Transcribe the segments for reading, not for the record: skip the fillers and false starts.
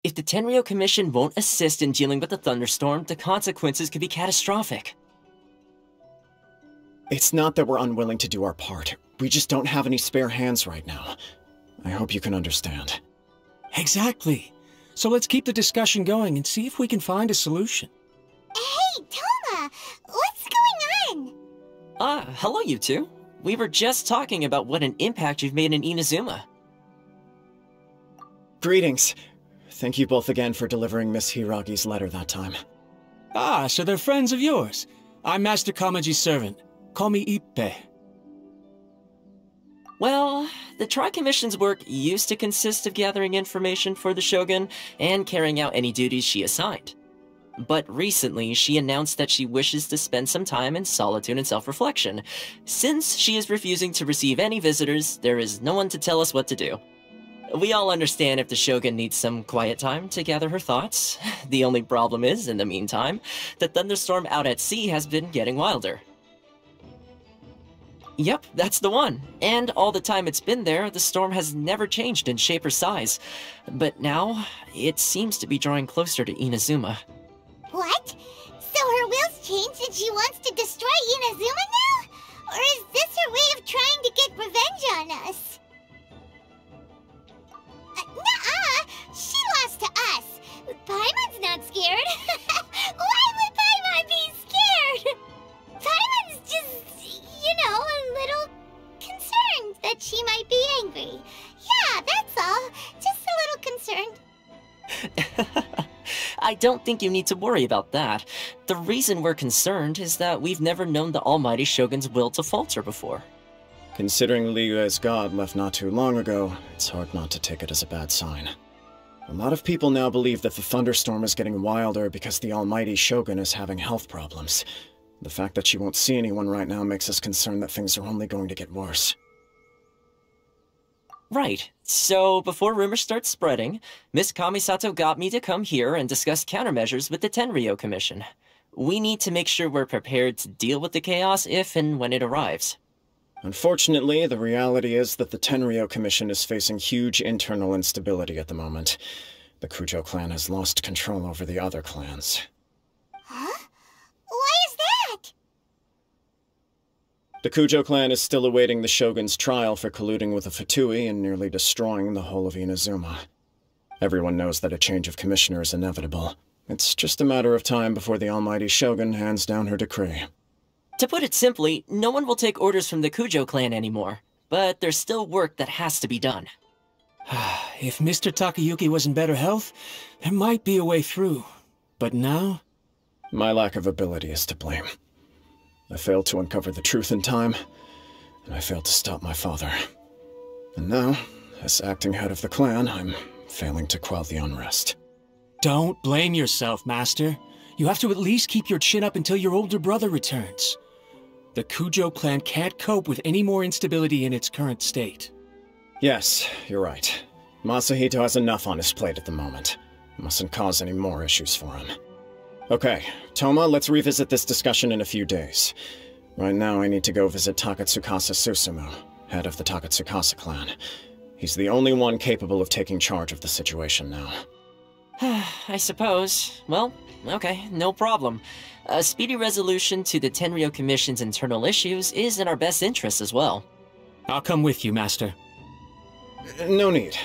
If the Tenryo Commission won't assist in dealing with the thunderstorm, the consequences could be catastrophic. It's not that we're unwilling to do our part. We just don't have any spare hands right now. I hope you can understand. Exactly. So let's keep the discussion going and see if we can find a solution. Hey, Toma! What's going on? Hello you two. We were just talking about what an impact you've made in Inazuma. Greetings. Thank you both again for delivering Miss Hiragi's letter that time. Ah, so they're friends of yours. I'm Master Kamaji's servant. Call me Ippe. Well, the Tri-Commission's work used to consist of gathering information for the Shogun and carrying out any duties she assigned. But recently, she announced that she wishes to spend some time in solitude and self-reflection. Since she is refusing to receive any visitors, there is no one to tell us what to do. We all understand if the Shogun needs some quiet time to gather her thoughts. The only problem is, in the meantime, the thunderstorm out at sea has been getting wilder. Yep, that's the one. And all the time it's been there, the storm has never changed in shape or size. But now, it seems to be drawing closer to Inazuma. What? So her will's changed and she wants to destroy Inazuma now? Or is this her way of trying to get revenge on us? Nuh-uh! She lost to us! Paimon's not scared! Why would Paimon be scared? Paimon's just, a little concerned that she might be angry. Yeah, that's all. Just a little concerned. I don't think you need to worry about that. The reason we're concerned is that we've never known the Almighty Shogun's will to falter before. Considering Liyue's god left not too long ago, it's hard not to take it as a bad sign. A lot of people now believe that the thunderstorm is getting wilder because the Almighty Shogun is having health problems. The fact that she won't see anyone right now makes us concerned that things are only going to get worse. Right. So, before rumors start spreading, Miss Kamisato got me to come here and discuss countermeasures with the Tenryo Commission. We need to make sure we're prepared to deal with the chaos if and when it arrives. Unfortunately, the reality is that the Tenryo Commission is facing huge internal instability at the moment. The Kujo clan has lost control over the other clans. Huh? Why is that? The Kujo clan is still awaiting the Shogun's trial for colluding with the Fatui and nearly destroying the whole of Inazuma. Everyone knows that a change of commissioner is inevitable. It's just a matter of time before the Almighty Shogun hands down her decree. To put it simply, no one will take orders from the Kujo clan anymore, but there's still work that has to be done. If Mr. Takayuki was in better health, there might be a way through. But now? My lack of ability is to blame. I failed to uncover the truth in time, and I failed to stop my father. And now, as acting head of the clan, I'm failing to quell the unrest. Don't blame yourself, Master. You have to at least keep your chin up until your older brother returns. The Kujo clan can't cope with any more instability in its current state. Yes, you're right. Masahito has enough on his plate at the moment. Mustn't cause any more issues for him. Okay, Toma, let's revisit this discussion in a few days. Right now I need to go visit Takatsukasa Susumu, head of the Takatsukasa clan. He's the only one capable of taking charge of the situation now. I suppose. Well, okay, no problem. A speedy resolution to the Tenryo Commission's internal issues is in our best interest as well. I'll come with you, Master. No need.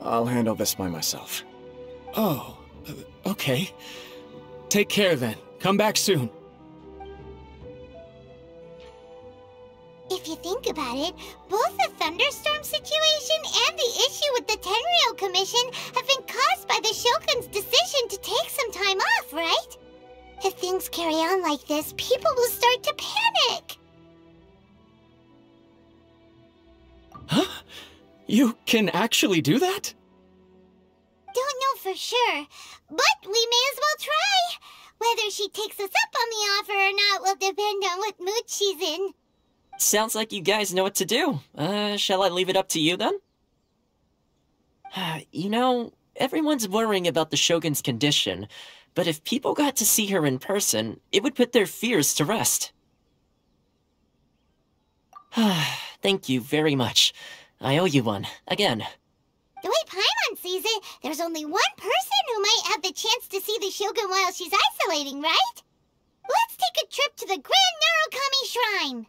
I'll handle this by myself. Oh, okay. Take care then. Come back soon. If you think about it, both the thunderstorm situation and the issue with the Tenryo Commission have been caused by the Shogun's decision to take some time off, right? If things carry on like this, people will start to panic. Huh? You can actually do that? Don't know for sure, but we may as well try. Whether she takes us up on the offer or not will depend on what mood she's in. Sounds like you guys know what to do. Shall I leave it up to you then? You know, everyone's worrying about the Shogun's condition, but if people got to see her in person, it would put their fears to rest. Thank you very much. I owe you one, again. The way Paimon sees it, there's only one person who might have the chance to see the Shogun while she's isolating, right? Let's take a trip to the Grand Narukami Shrine!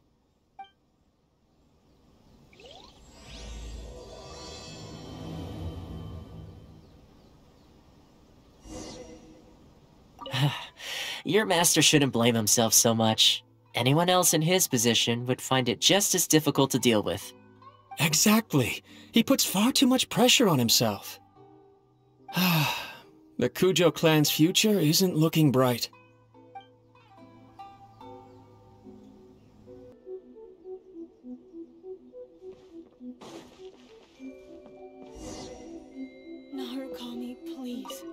Your master shouldn't blame himself so much. Anyone else in his position would find it just as difficult to deal with. Exactly. He puts far too much pressure on himself. The Kujo clan's future isn't looking bright. Narukami, please.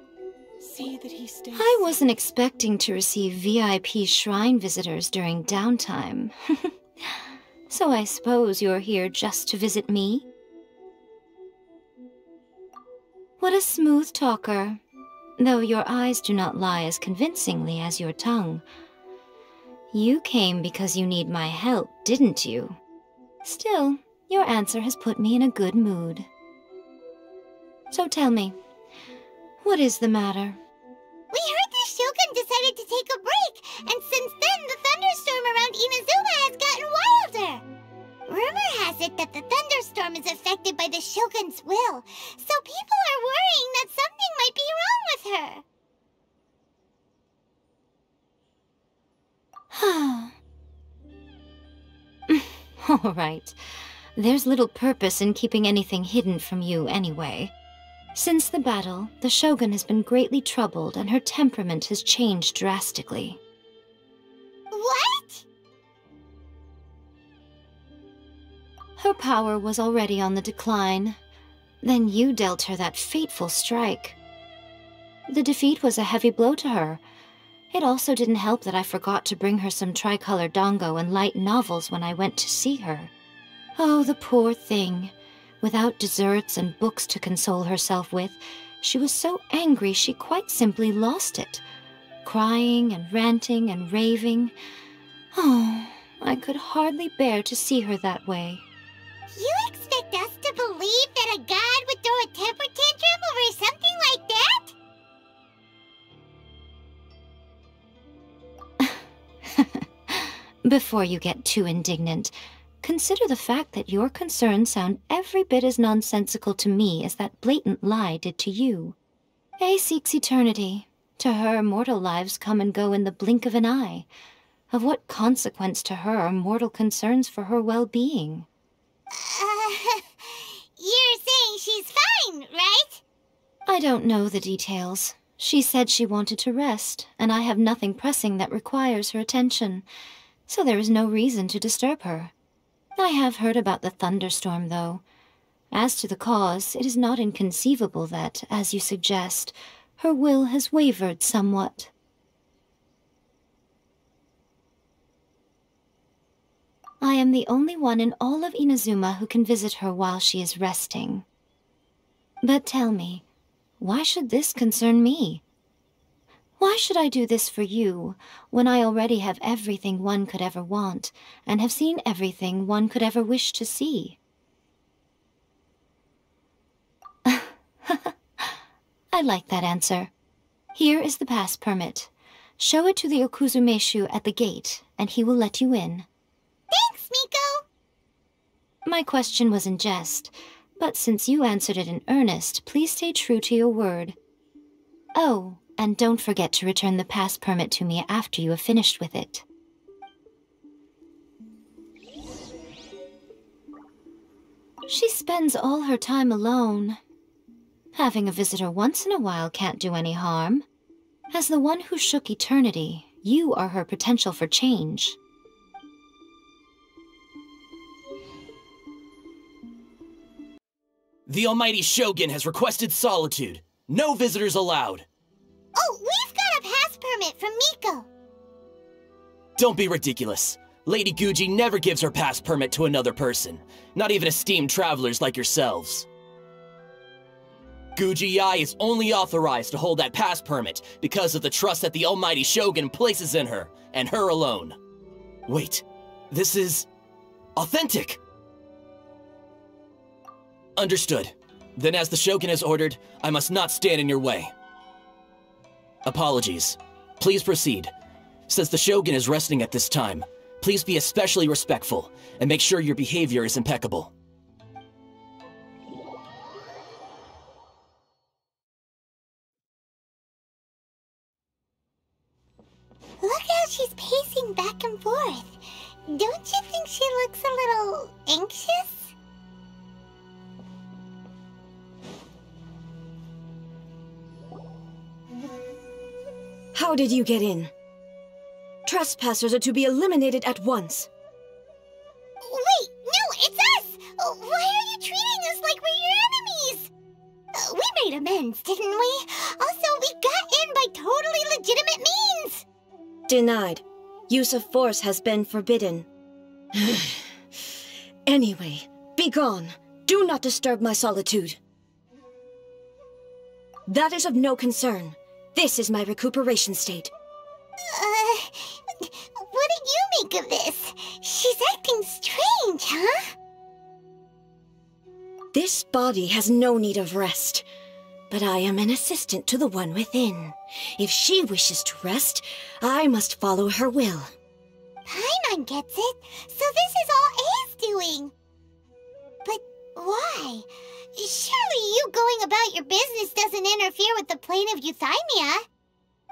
See that he stays. I wasn't expecting to receive VIP shrine visitors during downtime. So I suppose you're here just to visit me? What a smooth talker, though your eyes do not lie as convincingly as your tongue. You came because you need my help, didn't you? Still, your answer has put me in a good mood. So tell me, what is the matter? We heard the Shogun decided to take a break, and since then the thunderstorm around Inazuma has gotten wilder. Rumor has it that the thunderstorm is affected by the Shogun's will, so people are worrying that something might be wrong with her. All right. There's little purpose in keeping anything hidden from you anyway. Since the battle, the Shogun has been greatly troubled and her temperament has changed drastically. What? Her power was already on the decline. Then you dealt her that fateful strike. The defeat was a heavy blow to her. It also didn't help that I forgot to bring her some tricolor dango and light novels when I went to see her. Oh, the poor thing. Without desserts and books to console herself with, she was so angry she quite simply lost it, crying and ranting and raving. Oh, I could hardly bear to see her that way. You expect us to believe that a god would throw a temper tantrum over something like that? Before you get too indignant, consider the fact that your concerns sound every bit as nonsensical to me as that blatant lie did to you. A seeks eternity. To her, mortal lives come and go in the blink of an eye. Of what consequence to her are mortal concerns for her well-being? You're saying she's fine, right? I don't know the details. She said she wanted to rest, and I have nothing pressing that requires her attention, so there is no reason to disturb her. I have heard about the thunderstorm, though. As to the cause, it is not inconceivable that, as you suggest, her will has wavered somewhat. I am the only one in all of Inazuma who can visit her while she is resting. But tell me, why should this concern me? Why should I do this for you, when I already have everything one could ever want, and have seen everything one could ever wish to see? I like that answer. Here is the pass permit. Show it to the Okuzumeshu at the gate, and he will let you in. Thanks, Miko! My question was in jest, but since you answered it in earnest, please stay true to your word. Oh, and don't forget to return the pass permit to me after you have finished with it. She spends all her time alone. Having a visitor once in a while can't do any harm. As the one who shook eternity, you are her potential for change. The Almighty Shogun has requested solitude. No visitors allowed. Oh, we've got a pass permit from Miko. Don't be ridiculous. Lady Guji never gives her pass permit to another person, not even esteemed travelers like yourselves. Guji Ai is only authorized to hold that pass permit because of the trust that the Almighty Shogun places in her, and her alone. Wait, this is authentic. Understood. Then as the Shogun has ordered, I must not stand in your way. Apologies. Please proceed. Since the Shogun is resting at this time, please be especially respectful, and make sure your behavior is impeccable. Look how she's pacing back and forth. Don't you think she looks a little anxious? How did you get in? Trespassers are to be eliminated at once. Wait, no, it's us! Why are you treating us like we're your enemies? We made amends, didn't we? Also, we got in by totally legitimate means! Denied. Use of force has been forbidden. Anyway, be gone. Do not disturb my solitude. That is of no concern. This is my recuperation state. What do you make of this? She's acting strange, huh? This body has no need of rest, but I am an assistant to the one within. If she wishes to rest, I must follow her will. Paimon gets it, so this is all A's doing. But why? Surely you going about your business doesn't interfere with the plane of euthymia.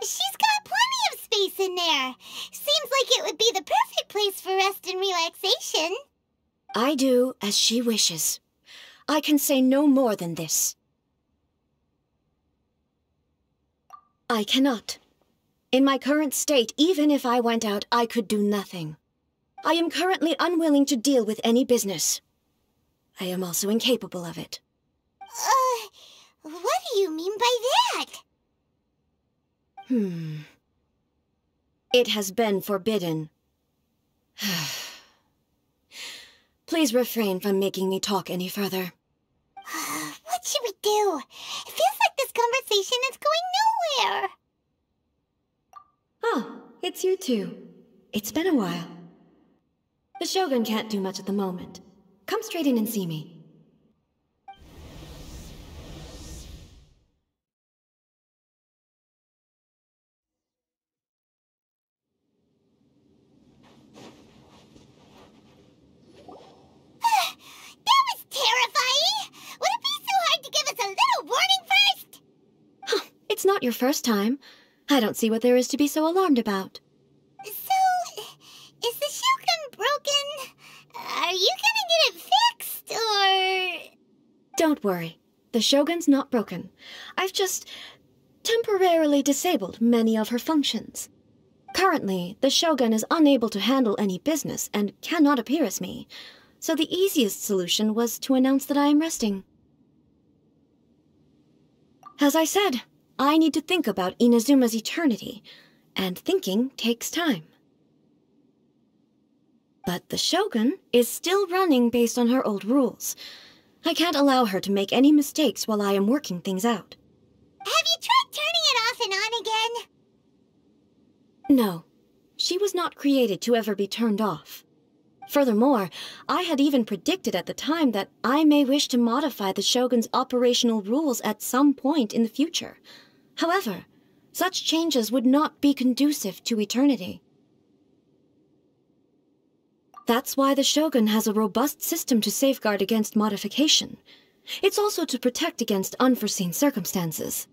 She's got plenty of space in there. Seems like it would be the perfect place for rest and relaxation. I do as she wishes. I can say no more than this. I cannot. In my current state, even if I went out, I could do nothing. I am currently unwilling to deal with any business. I am also incapable of it. What do you mean by that? It has been forbidden. Please refrain from making me talk any further. What should we do? It feels like this conversation is going nowhere. Oh, it's you two. It's been a while. The Shogun can't do much at the moment. Come straight in and see me. That was terrifying! Would it be so hard to give us a little warning first? It's not your first time. I don't see what there is to be so alarmed about. So, is the Shogun broken? Are you gonna get it fixed, or...? Don't worry. The Shogun's not broken. I've just temporarily disabled many of her functions. Currently, the Shogun is unable to handle any business and cannot appear as me, so the easiest solution was to announce that I am resting. As I said, I need to think about Inazuma's eternity, and thinking takes time. But the Shogun is still running based on her old rules. I can't allow her to make any mistakes while I am working things out. Have you tried turning it off and on again? No, she was not created to ever be turned off. Furthermore, I had even predicted at the time that I may wish to modify the Shogun's operational rules at some point in the future. However, such changes would not be conducive to eternity. That's why the Shogun has a robust system to safeguard against modification. It's also to protect against unforeseen circumstances.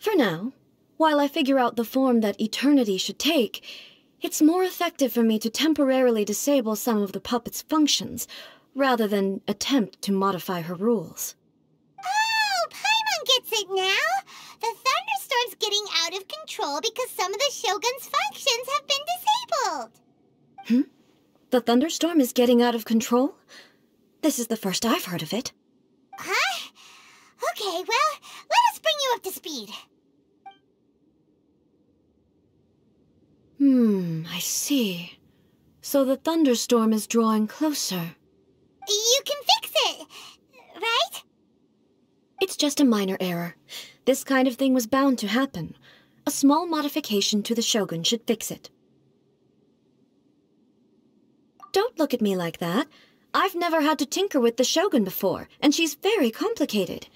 For now, while I figure out the form that eternity should take, it's more effective for me to temporarily disable some of the puppet's functions, rather than attempt to modify her rules. Oh, Paimon gets it now! The thunderstorm's getting out of control because some of the Shogun's functions have been disabled. The thunderstorm is getting out of control? This is the first I've heard of it. Huh? Okay, well, let us bring you up to speed. I see. So the thunderstorm is drawing closer. You can fix it, right? It's just a minor error. This kind of thing was bound to happen. A small modification to the Shogun should fix it. Don't look at me like that. I've never had to tinker with the Shogun before, and she's very complicated.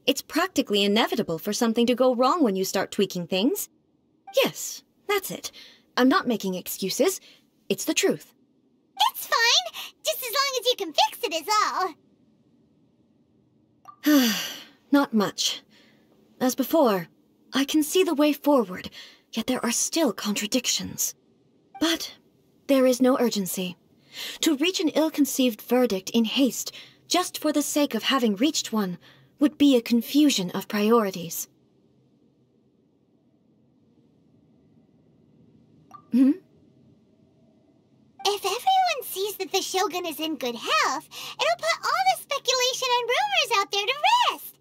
It's practically inevitable for something to go wrong when you start tweaking things. Yes, that's it. I'm not making excuses. It's the truth. It's fine, just as long as you can fix it is all. Not much. As before, I can see the way forward, yet there are still contradictions. But there is no urgency. To reach an ill-conceived verdict in haste, just for the sake of having reached one, would be a confusion of priorities. Hmm? If everyone sees that the Shogun is in good health, it'll put all the speculation and rumors out there to rest.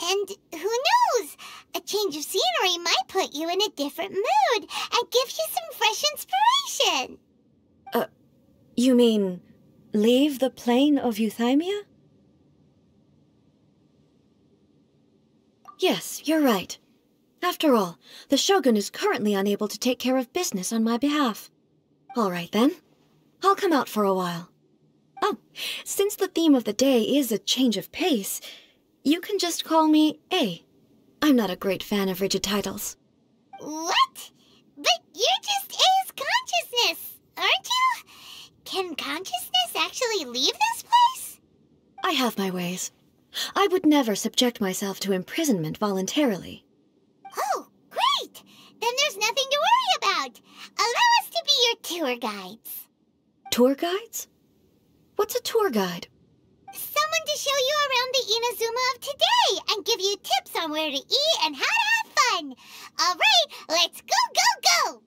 And who knows? A change of scenery might put you in a different mood and give you some fresh inspiration. You mean, leave the plane of Euthymia? Yes, you're right. After all, the Shogun is currently unable to take care of business on my behalf. All right, then. I'll come out for a while. Oh, since the theme of the day is a change of pace, you can just call me A. I'm not a great fan of rigid titles. What? But you're just A's consciousness, aren't you? Can consciousness actually leave this place? I have my ways. I would never subject myself to imprisonment voluntarily. Oh, great! Then there's nothing to worry about. Allow us to be your tour guides. Tour guides? What's a tour guide? Someone to show you around the Inazuma of today and give you tips on where to eat and how to have fun. All right, let's go, go, go!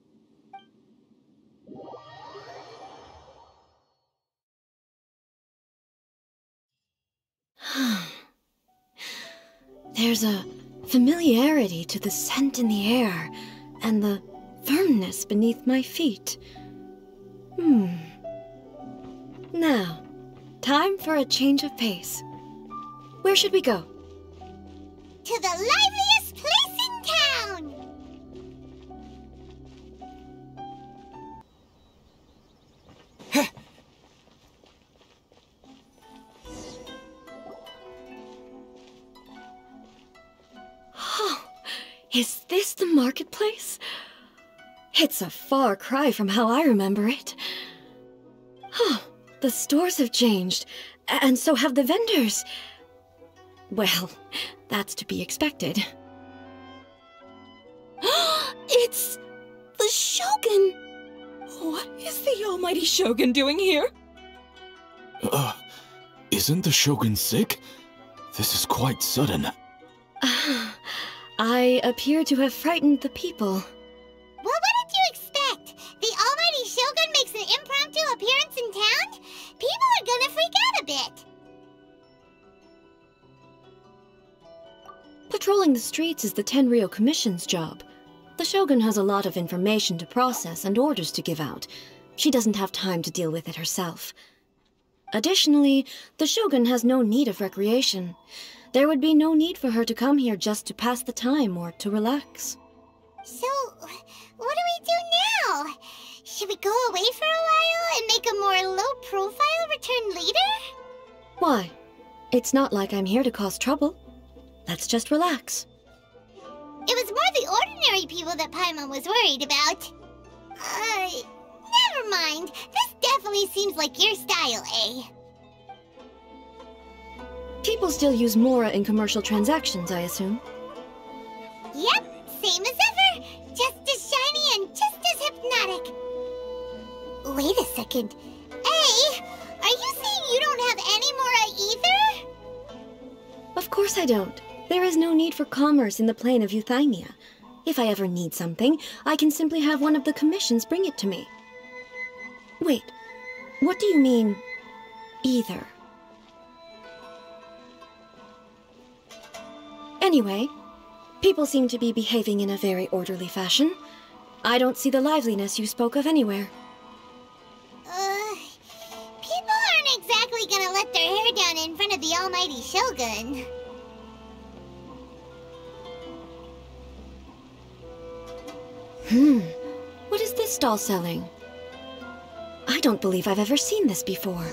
There's a familiarity to the scent in the air and the firmness beneath my feet. Now, time for a change of pace. Where should we go? To the liveliest place in town! Is this the marketplace? It's a far cry from how I remember it. Oh, the stores have changed, and so have the vendors. Well, that's to be expected. It's the Shogun! What is the almighty Shogun doing here? Isn't the Shogun sick? This is quite sudden. I appear to have frightened the people. Well, what did you expect? The almighty Shogun makes an impromptu appearance in town? People are gonna freak out a bit. Patrolling the streets is the Tenryou Commission's job. The Shogun has a lot of information to process and orders to give out. She doesn't have time to deal with it herself. Additionally, the Shogun has no need of recreation. There would be no need for her to come here just to pass the time or to relax. So, what do we do now? Should we go away for a while and make a more low-profile return later? Why? It's not like I'm here to cause trouble. Let's just relax. It was more the ordinary people that Paimon was worried about. Never mind. This definitely seems like your style, eh? People still use Mora in commercial transactions, I assume. Yep, same as ever. Just as shiny and just as hypnotic. Wait a second. Hey, are you saying you don't have any Mora either? Of course I don't. There is no need for commerce in the plane of Euthymia. If I ever need something, I can simply have one of the commissions bring it to me. Wait, what do you mean, either? Anyway, people seem to be behaving in a very orderly fashion. I don't see the liveliness you spoke of anywhere. People aren't exactly gonna let their hair down in front of the almighty Shogun. What is this stall selling? I don't believe I've ever seen this before.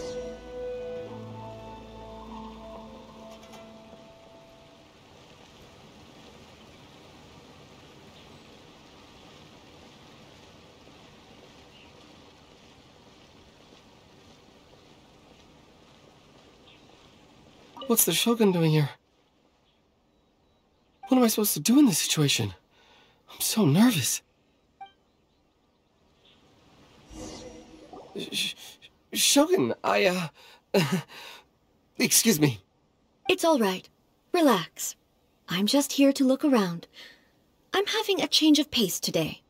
What's the Shogun doing here? What am I supposed to do in this situation? I'm so nervous. Shogun, excuse me. It's all right. Relax. I'm just here to look around. I'm having a change of pace today.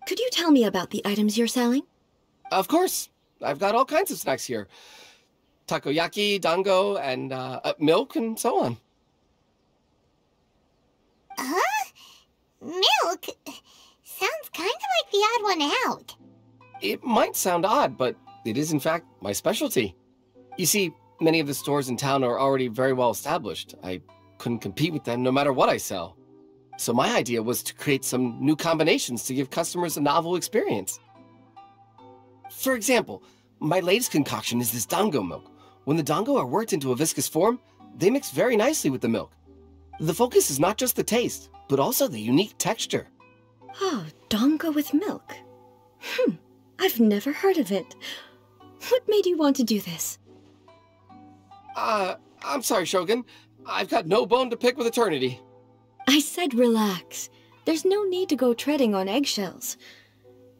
Could you tell me about the items you're selling? Of course. I've got all kinds of snacks here. Takoyaki, dango, and milk, and so on. Huh? Milk? Sounds kind of like the odd one out. It might sound odd, but it is in fact my specialty. You see, many of the stores in town are already very well established. I couldn't compete with them no matter what I sell. So my idea was to create some new combinations to give customers a novel experience. For example, my latest concoction is this dango milk. When the dango are worked into a viscous form, they mix very nicely with the milk. The focus is not just the taste, but also the unique texture. Oh, dango with milk. I've never heard of it. What made you want to do this? I'm sorry, Shogun. I've got no bone to pick with eternity. I said relax. There's no need to go treading on eggshells.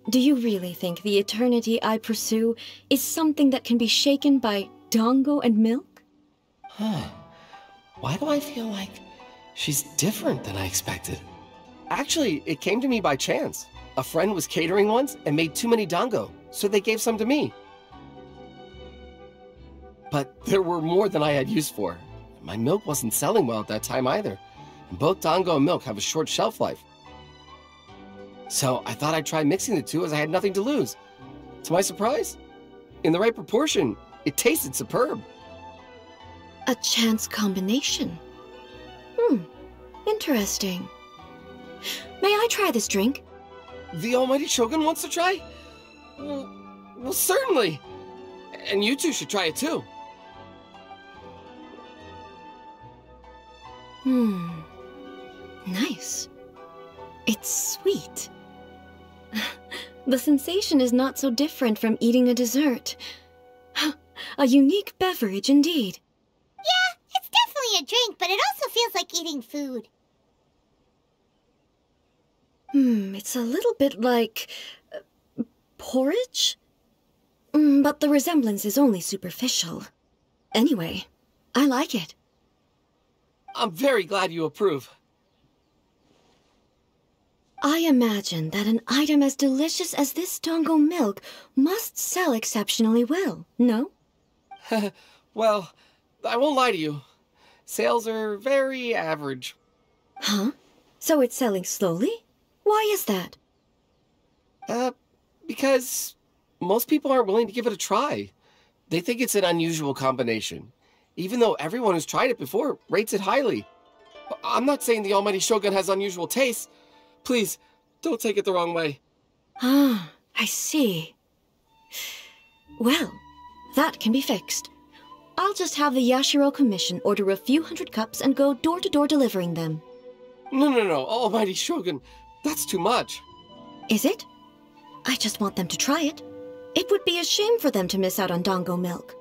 Do you really think the eternity I pursue is something that can be shaken by dango and milk? Why do I feel like she's different than I expected? Actually, it came to me by chance. A friend was catering once and made too many dango, so they gave some to me. But there were more than I had use for. My milk wasn't selling well at that time either, and both dango and milk have a short shelf life. So I thought I'd try mixing the two as I had nothing to lose. To my surprise, in the right proportion, it tasted superb. A chance combination. Interesting. May I try this drink? The almighty Shogun wants to try? Well, certainly. And you two should try it too. Nice. It's sweet. The sensation is not so different from eating a dessert. A unique beverage indeed. Yeah, it's definitely a drink, but it also feels like eating food. It's a little bit like porridge? But the resemblance is only superficial. Anyway, I like it. I'm very glad you approve. I imagine that an item as delicious as this dango milk must sell exceptionally well, no? Well, I won't lie to you. Sales are very average. Huh? So it's selling slowly? Why is that? Because most people aren't willing to give it a try. They think it's an unusual combination, even though everyone who's tried it before rates it highly. I'm not saying the almighty Shogun has unusual tastes. Please, don't take it the wrong way. Ah, I see. Well, that can be fixed. I'll just have the Yashiro Commission order a few hundred cups and go door-to-door delivering them. No, almighty Shogun. That's too much. Is it? I just want them to try it. It would be a shame for them to miss out on dango milk.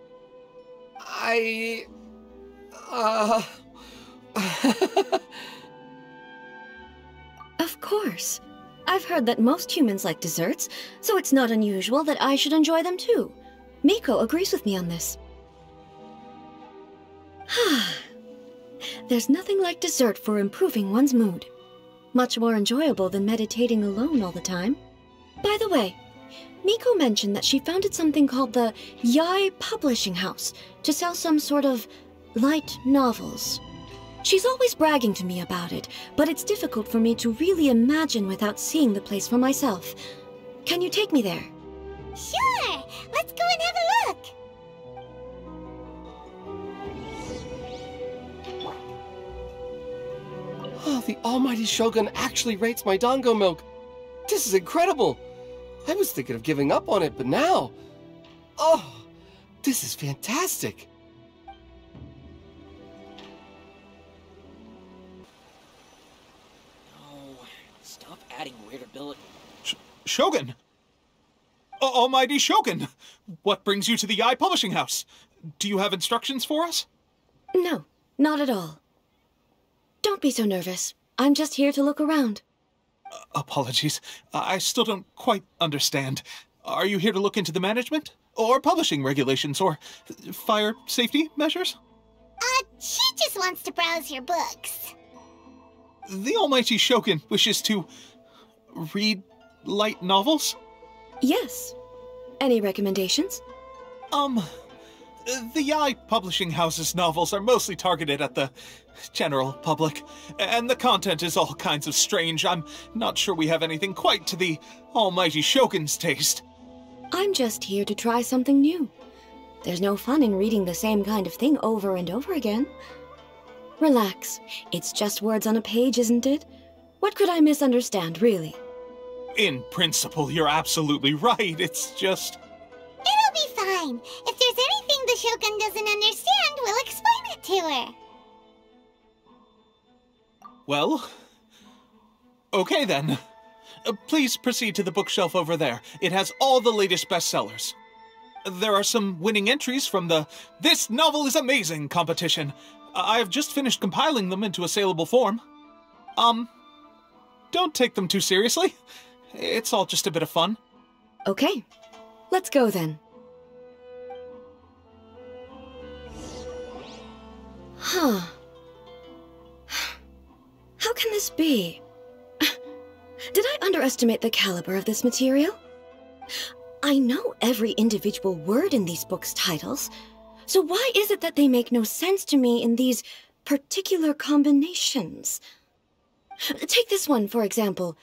Of course. I've heard that most humans like desserts, so it's not unusual that I should enjoy them too. Miko agrees with me on this. There's nothing like dessert for improving one's mood. Much more enjoyable than meditating alone all the time. By the way, Miko mentioned that she founded something called the Yai Publishing House to sell some sort of light novels. She's always bragging to me about it, but it's difficult for me to really imagine without seeing the place for myself. Can you take me there? Sure! Let's go and have a look! Oh, the almighty Shogun actually rates my dango milk. This is incredible. I was thinking of giving up on it, but now... Oh, this is fantastic. Stop adding weird ability. Shogun! Almighty Shogun! What brings you to the Yai Publishing House? Do you have instructions for us? No, Not at all. Don't be so nervous. I'm just here to look around. Apologies. I still don't quite understand. Are you here to look into the management? Or publishing regulations? Or fire safety measures? She just wants to browse your books. The almighty Shogun wishes to read light novels? Yes. Any recommendations? The Yaoi publishing house's novels are mostly targeted at the general public, and the content is all kinds of strange. I'm not sure we have anything quite to the almighty Shogun's taste. I'm just here to try something new. There's no fun in reading the same kind of thing over and over again. Relax. It's just words on a page, isn't it? What could I misunderstand, really? In principle, you're absolutely right. It's just... It'll be fine. If there's anything the Shogun doesn't understand, we'll explain it to her. Well... okay then. Please proceed to the bookshelf over there. It has all the latest bestsellers. There are some winning entries from the This Novel is Amazing competition. I've just finished compiling them into a saleable form. Don't take them too seriously. It's all just a bit of fun. Okay. Let's go then. Huh. How can this be? Did I underestimate the caliber of this material? I know every individual word in these books' titles, so why is it that they make no sense to me in these particular combinations? Take this one, for example.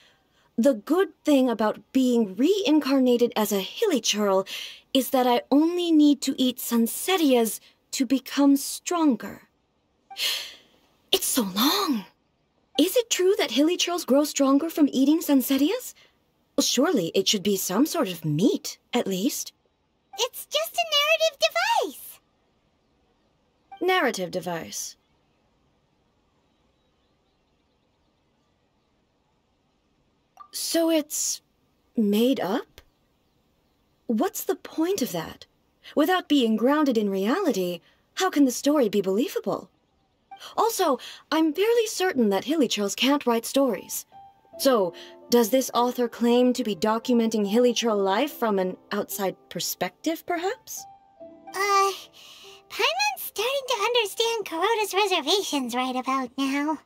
The good thing about being reincarnated as a hilichurl is that I only need to eat Sansetias to become stronger. It's so long. Is it true that hilichurls grow stronger from eating Sansetias? Well, surely it should be some sort of meat, at least. It's just a narrative device. Narrative device. So it's made up? What's the point of that? Without being grounded in reality, how can the story be believable? Also, I'm fairly certain that hilichurls can't write stories. So, does this author claim to be documenting hilichurl life from an outside perspective, perhaps? Paimon's starting to understand Kuroda's reservations right about now.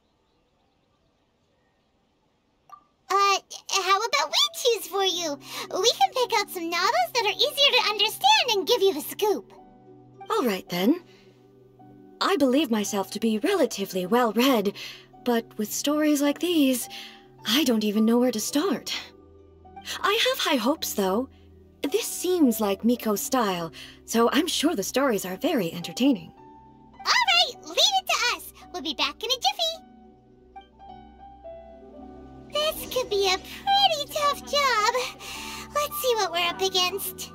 How about we choose for you? We can pick out some novels that are easier to understand and give you the scoop. All right, then. I believe myself to be relatively well-read, but with stories like these, I don't even know where to start. I have high hopes, though. This seems like Miko's style, so I'm sure the stories are very entertaining. All right, leave it to us. We'll be back in a jiffy. This could be a pretty tough job. Let's see what we're up against.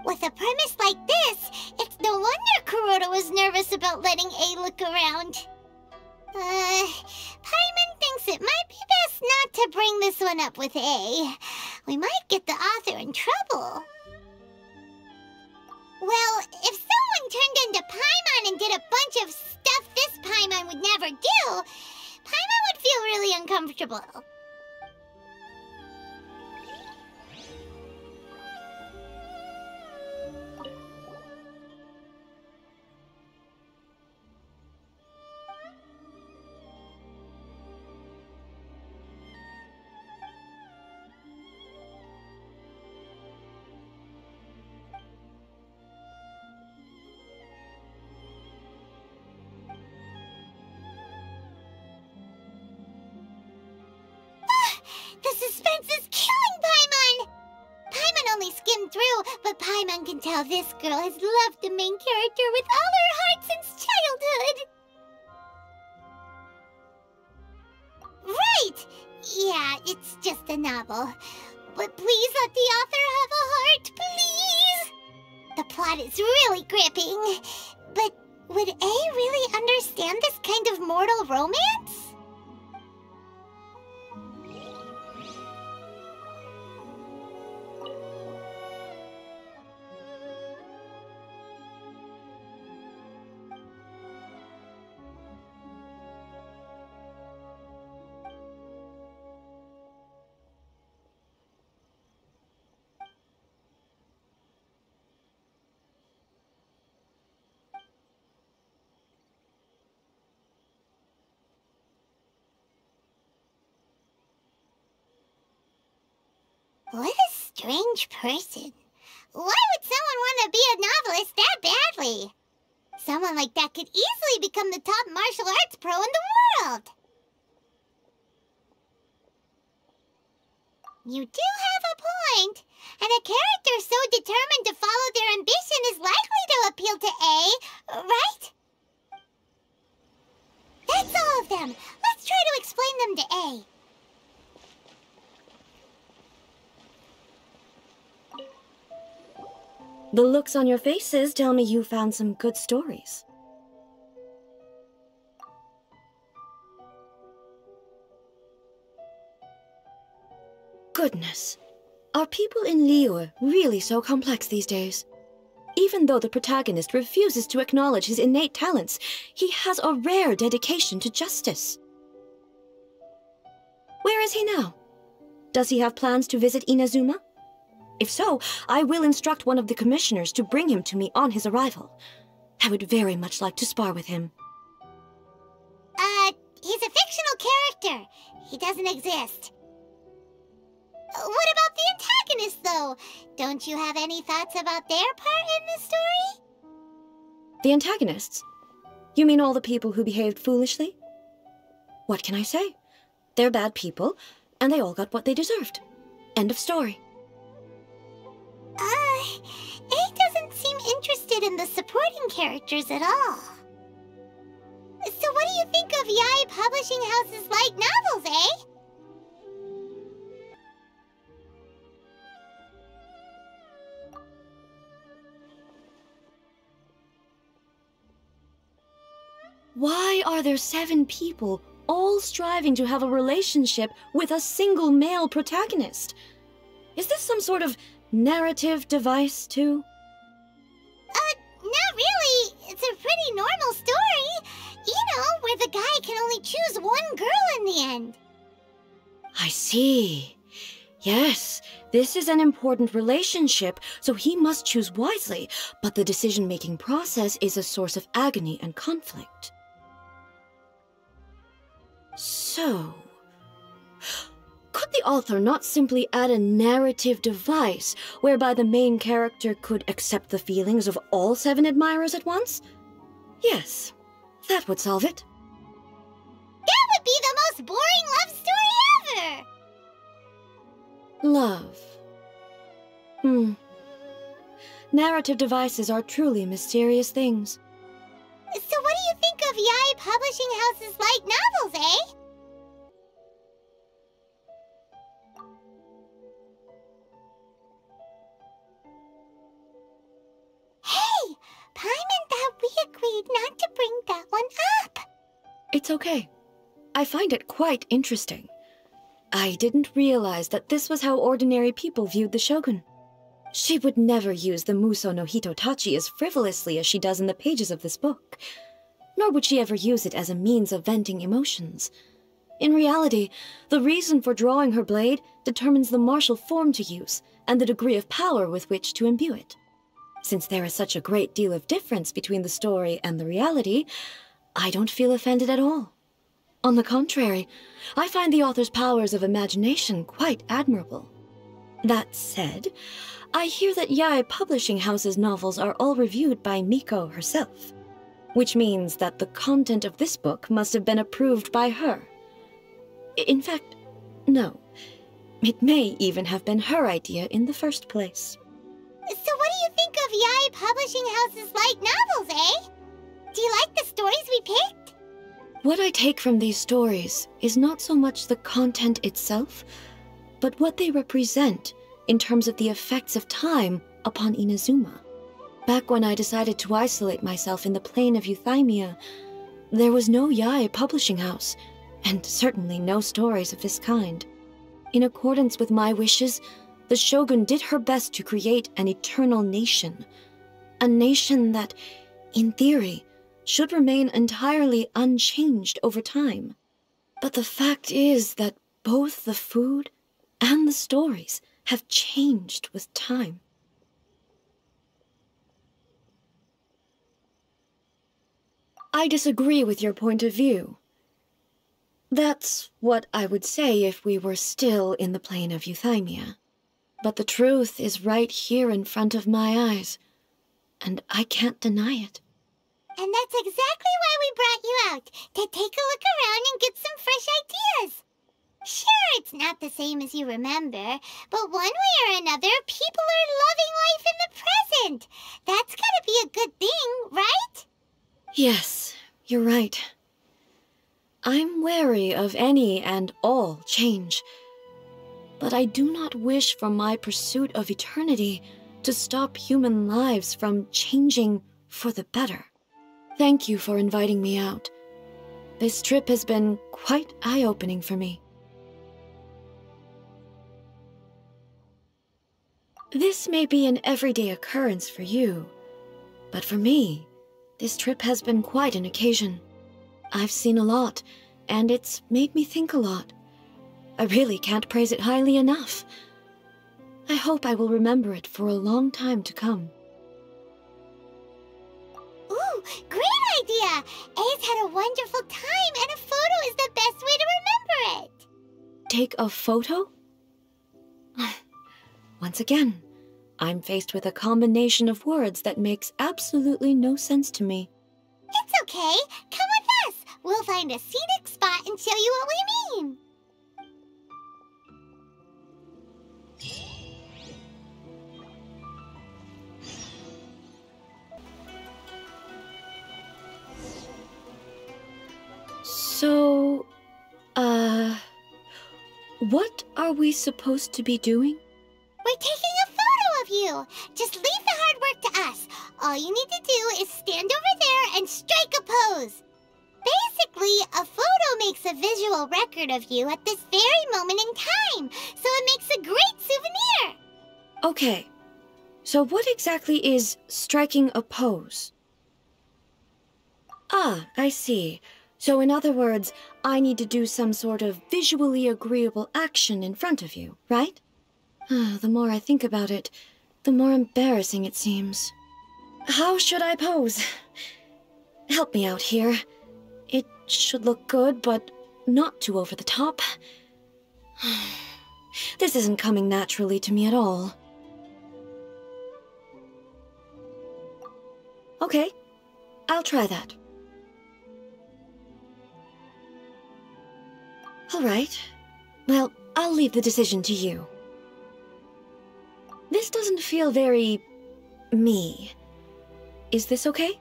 With a premise like this, it's no wonder Kuroda was nervous about letting A look around. Paimon thinks it might be best not to bring this one up with A. We might get the author in trouble. Well, if someone turned into Paimon and did a bunch of stuff this Paimon would never do, Paimon would feel really uncomfortable. The suspense is killing Paimon! Paimon only skimmed through, but Paimon can tell this girl has loved the main character with all her heart since childhood. Right! Yeah, it's just a novel. But please let the author have a heart, please! The plot is really gripping. But would A really understand this kind of mortal romance? What a strange person. Why would someone want to be a novelist that badly? Someone like that could easily become the top martial arts pro in the world. You do have a point. And a character so determined to follow their ambition is likely to appeal to A, right? That's all of them. Let's try to explain them to A. The looks on your faces tell me you found some good stories. Goodness. Are people in Liyue really so complex these days? Even though the protagonist refuses to acknowledge his innate talents, he has a rare dedication to justice. Where is he now? Does he have plans to visit Inazuma? If so, I will instruct one of the commissioners to bring him to me on his arrival. I would very much like to spar with him. He's a fictional character. He doesn't exist. What about the antagonist, though? Don't you have any thoughts about their part in the story? The antagonists? You mean all the people who behaved foolishly? What can I say? They're bad people, and they all got what they deserved. End of story. A doesn't seem interested in the supporting characters at all. So what do you think of Yae Publishing House's light novels, eh? Why are there 7 people all striving to have a relationship with a single male protagonist? Is this some sort of narrative device, too? Not really. It's a pretty normal story. You know, where the guy can only choose one girl in the end. I see. Yes, this is an important relationship, so he must choose wisely, but the decision-making process is a source of agony and conflict. So, could the author not simply add a narrative device whereby the main character could accept the feelings of all 7 admirers at once? Yes, that would solve it. That would be the most boring love story ever! Love. Narrative devices are truly mysterious things. So what do you think of Yae Publishing House's light novels, eh? Hey! Paimon thought we agreed not to bring that one up. It's okay. I find it quite interesting. I didn't realize that this was how ordinary people viewed the Shogun. She would never use the Muso no Hitotachi as frivolously as she does in the pages of this book. Nor would she ever use it as a means of venting emotions. In reality, the reason for drawing her blade determines the martial form to use and the degree of power with which to imbue it. Since there is such a great deal of difference between the story and the reality, I don't feel offended at all. On the contrary, I find the author's powers of imagination quite admirable. That said, I hear that Yae Publishing House's novels are all reviewed by Miko herself, which means that the content of this book must have been approved by her. In fact, no. It may even have been her idea in the first place. So what do you think of Yae Publishing House's light novels, eh? Do you like the stories we picked? What I take from these stories is not so much the content itself, but what they represent in terms of the effects of time upon Inazuma. Back when I decided to isolate myself in the plane of Euthymia, there was no Yae publishing house, and certainly no stories of this kind. In accordance with my wishes, the Shogun did her best to create an eternal nation. A nation that, in theory, should remain entirely unchanged over time. But the fact is that both the food and the stories have changed with time. I disagree with your point of view. That's what I would say if we were still in the plane of Euthymia. But the truth is right here in front of my eyes, and I can't deny it. And that's exactly why we brought you out, to take a look around and get some fresh ideas. Sure, it's not the same as you remember, but one way or another, people are loving life in the present. That's gotta be a good thing, right? Yes, you're right. I'm wary of any and all change, but I do not wish for my pursuit of eternity to stop human lives from changing for the better. Thank you for inviting me out. This trip has been quite eye-opening for me. This may be an everyday occurrence for you, but for me, this trip has been quite an occasion. I've seen a lot, and it's made me think a lot. I really can't praise it highly enough. I hope I will remember it for a long time to come. Ooh, great idea! A's had a wonderful time, and a photo is the best way to remember it. Take a photo? Once again, I'm faced with a combination of words that makes absolutely no sense to me. It's okay. Come with us. We'll find a scenic spot and show you what we mean. So, what are we supposed to be doing? We're taking a photo of you. Just leave the hard work to us. All you need to do is stand over there and strike a pose. Basically, a photo makes a visual record of you at this very moment in time, so it makes a great souvenir. Okay, so what exactly is striking a pose? Ah, I see. So in other words, I need to do some sort of visually agreeable action in front of you, right? The more I think about it, the more embarrassing it seems. How should I pose? Help me out here. It should look good, but not too over the top. This isn't coming naturally to me at all. Okay, I'll try that. All right. Well, I'll leave the decision to you. This doesn't feel very... me. Is this okay?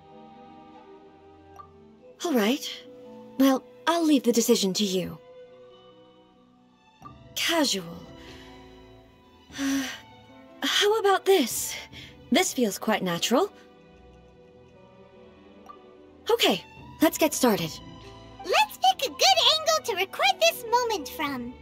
All right. Well, I'll leave the decision to you. Casual. How about this? This feels quite natural. Okay, let's get started. Let's pick a good angle to record this moment from.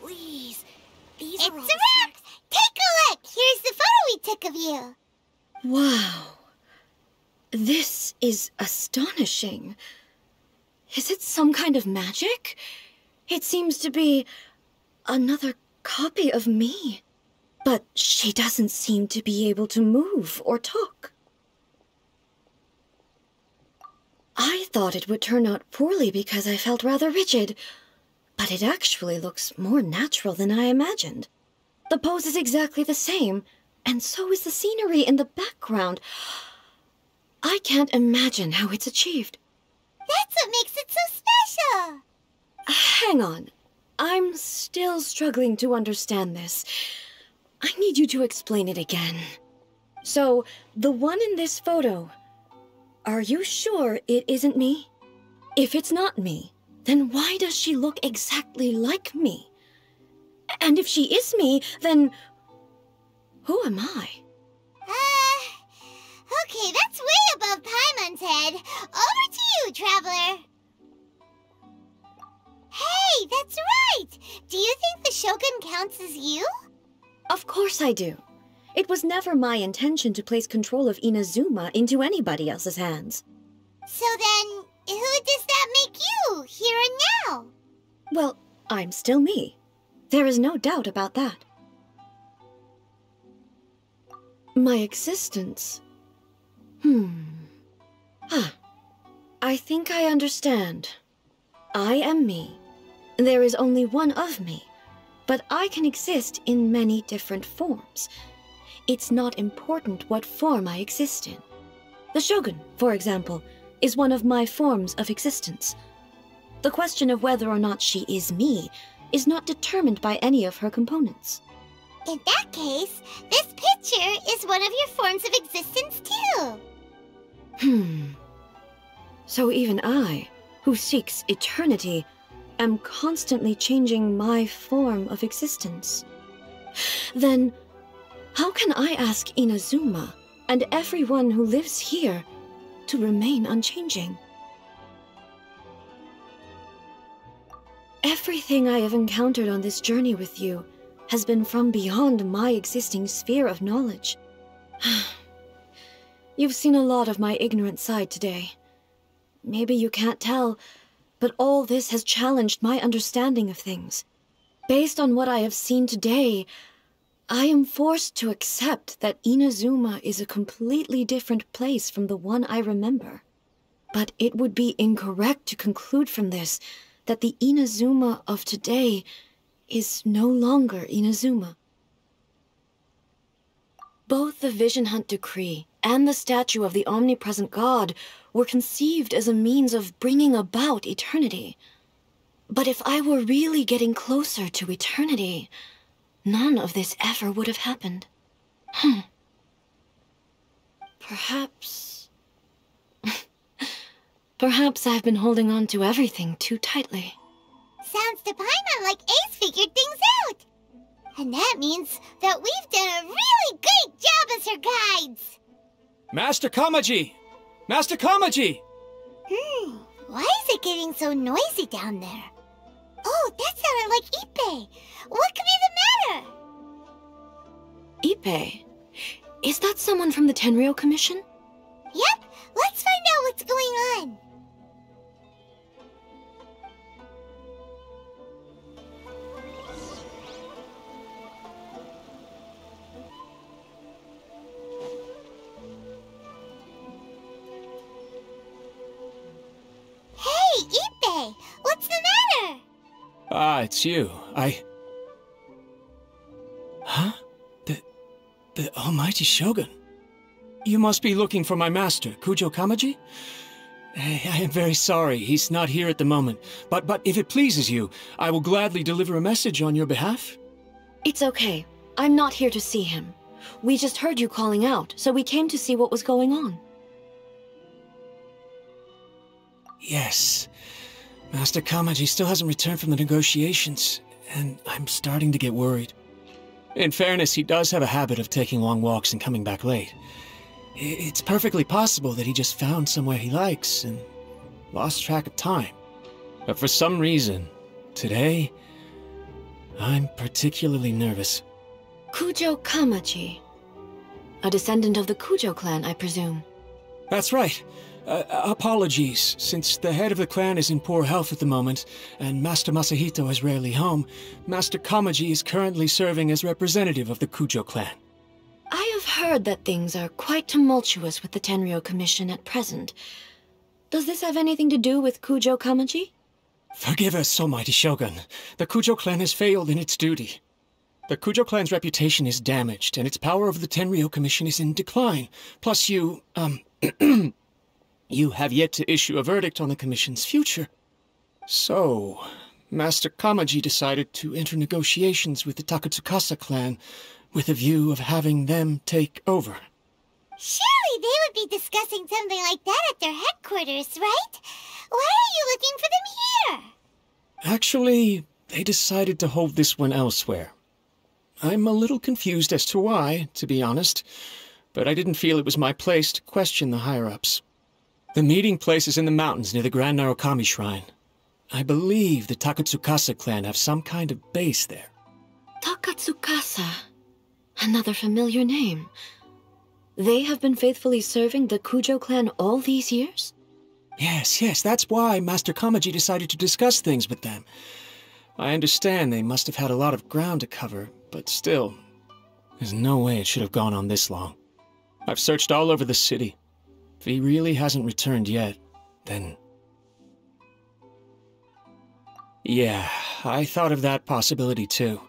Please. These It's a wrap! Take a look! Here's the photo we took of you. Wow. This is astonishing. Is it some kind of magic? It seems to be another copy of me. But she doesn't seem to be able to move or talk. I thought it would turn out poorly because I felt rather rigid, but it actually looks more natural than I imagined. The pose is exactly the same, and so is the scenery in the background. I can't imagine how it's achieved. That's what makes it so special! Hang on. I'm still struggling to understand this. I need you to explain it again. So, the one in this photo, are you sure it isn't me? If it's not me, then why does she look exactly like me? And if she is me, then who am I? Okay, that's way above Paimon's head. Over to you, Traveler. Hey, that's right! Do you think the Shogun counts as you? Of course I do. It was never my intention to place control of Inazuma into anybody else's hands. So then, who does that make you, here and now? Well, I'm still me. There is no doubt about that. My existence... I think I understand. I am me. There is only one of me, but I can exist in many different forms. It's not important what form I exist in. The Shogun, for example, is one of my forms of existence. The question of whether or not she is me is not determined by any of her components. In that case, this picture is one of your forms of existence too. So even I, who seeks eternity, am constantly changing my form of existence. Then, how can I ask Inazuma and everyone who lives here to remain unchanging? Everything I have encountered on this journey with you has been from beyond my existing sphere of knowledge. You've seen a lot of my ignorant side today. Maybe you can't tell, but all this has challenged my understanding of things. Based on what I have seen today, I am forced to accept that Inazuma is a completely different place from the one I remember. But it would be incorrect to conclude from this that the Inazuma of today is no longer Inazuma. Both the Vision Hunt Decree and the statue of the omnipresent god were conceived as a means of bringing about eternity. But if I were really getting closer to eternity, none of this ever would have happened. Perhaps... Perhaps I've been holding on to everything too tightly. Sounds to Paimon like Ace figured things out. And that means that we've done a really great job as her guides. Master Kamaji! Master Kamaji! Why is it getting so noisy down there? Oh, that sounded like Ippei. What could be the matter? Ippei? Is that someone from the Tenryou Commission? Yep, let's find out what's going on. Hey, Ippei! What's the matter? Ah, it's you. Huh? The Almighty Shogun? You must be looking for my master, Kujo Kamaji? I am very sorry, he's not here at the moment. But if it pleases you, I will gladly deliver a message on your behalf. It's okay. I'm not here to see him. We just heard you calling out, so we came to see what was going on. Yes. Master Kamaji still hasn't returned from the negotiations, and I'm starting to get worried. In fairness, he does have a habit of taking long walks and coming back late. It's perfectly possible that he just found somewhere he likes and lost track of time. But for some reason, today, I'm particularly nervous. Kujo Kamaji. A descendant of the Kujo clan, I presume. That's right. Apologies, since the head of the clan is in poor health at the moment, and Master Masahito is rarely home, Master Kamaji is currently serving as representative of the Kujo clan. I have heard that things are quite tumultuous with the Tenryou Commission at present. Does this have anything to do with Kujo Kamaji? Forgive us, almighty Shogun. The Kujo clan has failed in its duty. The Kujo clan's reputation is damaged, and its power over the Tenryou Commission is in decline. Plus you, you have yet to issue a verdict on the Commission's future. So, Master Kamaji decided to enter negotiations with the Takatsukasa clan with a view of having them take over. Surely they would be discussing something like that at their headquarters, right? Why are you looking for them here? Actually, they decided to hold this one elsewhere. I'm a little confused as to why, to be honest, but I didn't feel it was my place to question the higher-ups. The meeting place is in the mountains near the Grand Narukami Shrine. I believe the Takatsukasa clan have some kind of base there. Takatsukasa. Another familiar name. They have been faithfully serving the Kujo clan all these years? Yes, that's why Master Kamaji decided to discuss things with them. I understand they must have had a lot of ground to cover, but still, there's no way it should have gone on this long. I've searched all over the city. If he really hasn't returned yet, then... Yeah, I thought of that possibility too.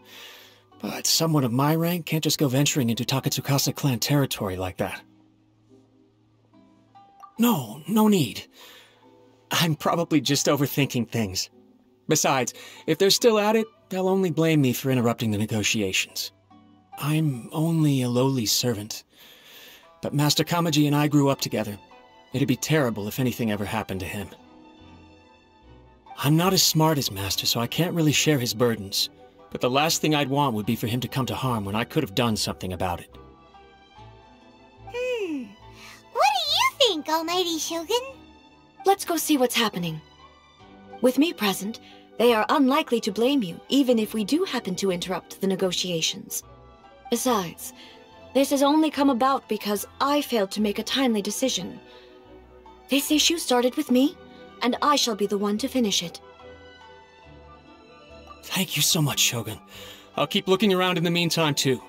But someone of my rank can't just go venturing into Takatsukasa clan territory like that. No need. I'm probably just overthinking things. Besides, if they're still at it, they'll only blame me for interrupting the negotiations. I'm only a lowly servant. But Master Kamaji and I grew up together. It'd be terrible if anything ever happened to him. I'm not as smart as Master, so I can't really share his burdens. But the last thing I'd want would be for him to come to harm when I could have done something about it. What do you think, Almighty Shogun? Let's go see what's happening. With me present, they are unlikely to blame you, even if we do happen to interrupt the negotiations. Besides, this has only come about because I failed to make a timely decision. This issue started with me, and I shall be the one to finish it. Thank you so much, Shogun. I'll keep looking around in the meantime, too.